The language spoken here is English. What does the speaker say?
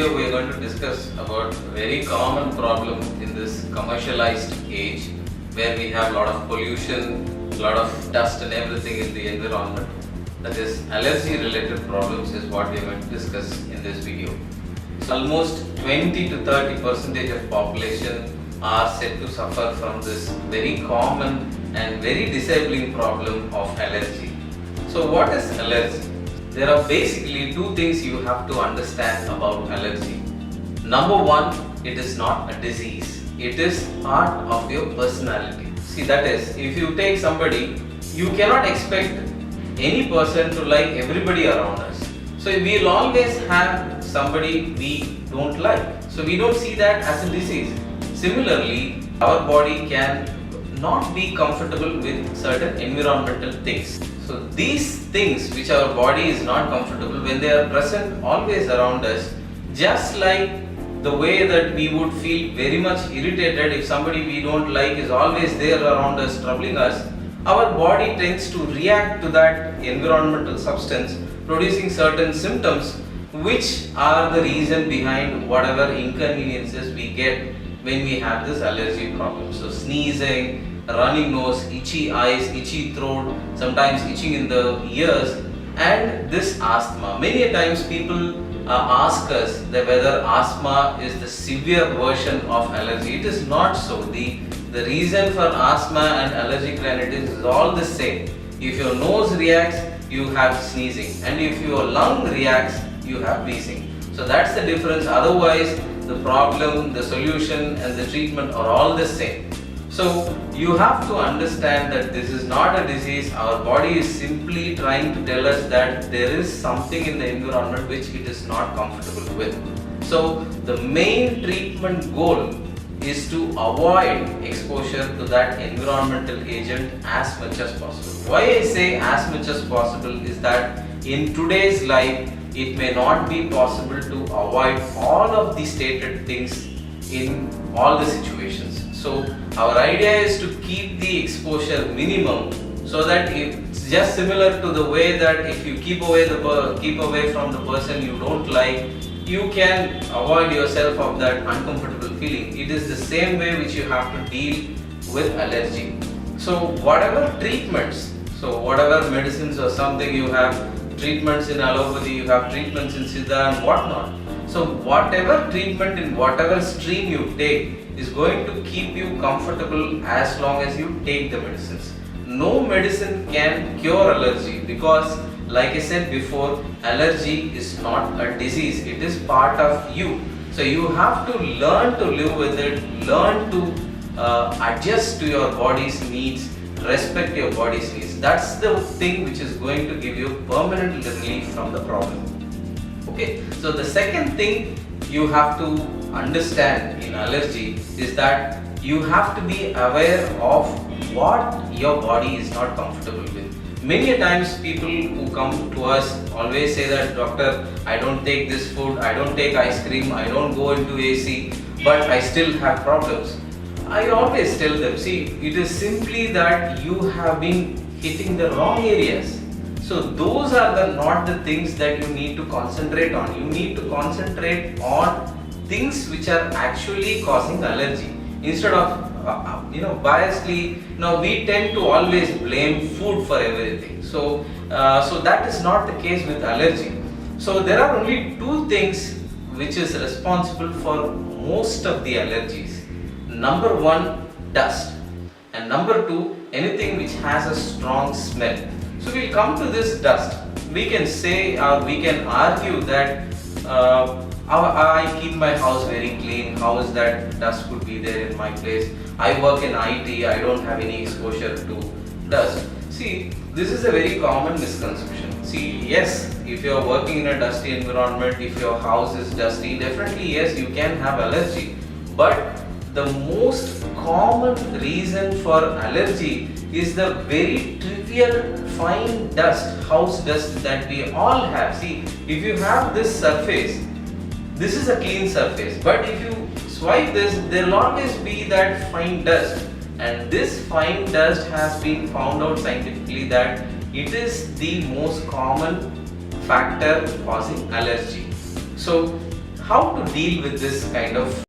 video we are going to discuss about a very common problem in this commercialized age where we have a lot of pollution, a lot of dust and everything in the environment. That is, allergy related problems is what we are going to discuss in this video. So almost 20 to 30% of population are said to suffer from this very common and very disabling problem of allergy. So what is allergy? There are basically two things you have to understand about allergy. Number one, it is not a disease. It is part of your personality. See, that is, if you take somebody, you cannot expect any person to like everybody around us. So we'll always have somebody we don't like. So we don't see that as a disease. Similarly, our body can not be comfortable with certain environmental things. So these things which our body is not comfortable, when they are present always around us, just like the way that we would feel very much irritated if somebody we don't like is always there around us troubling us, our body tends to react to that environmental substance, producing certain symptoms which are the reason behind whatever inconveniences we get when we have this allergy problem. So sneezing, running nose, itchy eyes, itchy throat, sometimes itching in the ears, and this asthma. Many times people ask us that whether asthma is the severe version of allergy. It is not so. The reason for asthma and allergic rhinitis is all the same. If your nose reacts, you have sneezing, and if your lung reacts, you have wheezing. So that's the difference. Otherwise, the problem, the solution and the treatment are all the same. So you have to understand that this is not a disease. Our body is simply trying to tell us that there is something in the environment which it is not comfortable with. So the main treatment goal is to avoid exposure to that environmental agent as much as possible. Why I say as much as possible is that in today's life, it may not be possible to avoid all of the stated things in all the situations. So our idea is to keep the exposure minimum, so that it's just similar to the way that if you keep away from the person you don't like, you can avoid yourself of that uncomfortable feeling. It is the same way which you have to deal with allergy. So whatever treatments, so whatever medicines or something you have, treatments in allopathy, you have treatments in Siddha and whatnot. So whatever treatment in whatever stream you take is going to keep you comfortable as long as you take the medicines. No medicine can cure allergy because, like I said before, allergy is not a disease. It is part of you. So you have to learn to live with it, learn to adjust to your body's needs, respect your body's needs. That's the thing which is going to give you permanent relief from the problem. Okay, so the second thing you have to understand in allergy is that you have to be aware of what your body is not comfortable with. Many times people who come to us always say that, doctor, I don't take this food, I don't take ice cream, I don't go into AC, but I still have problems. I always tell them, see, it is simply that you have been hitting the wrong areas. So those are not the things that you need to concentrate on. You need to concentrate on things which are actually causing allergy. Instead of biasly, we tend to always blame food for everything. So that is not the case with allergy. So there are only two things which is responsible for most of the allergies. Number one, dust, and number two, anything which has a strong smell. So we'll come to this dust. We can say or we can argue that I keep my house very clean. How is that dust could be there in my place? I work in IT. I don't have any exposure to dust. See, this is a very common misconception. See, yes, if you are working in a dusty environment, if your house is dusty, definitely yes, you can have allergy. But the most common reason for allergy is the very trivial fine dust, house dust that we all have. See, if you have this surface, this is a clean surface, but if you swipe this, there will always be that fine dust, and this fine dust has been found out scientifically that it is the most common factor causing allergy. So how to deal with this kind of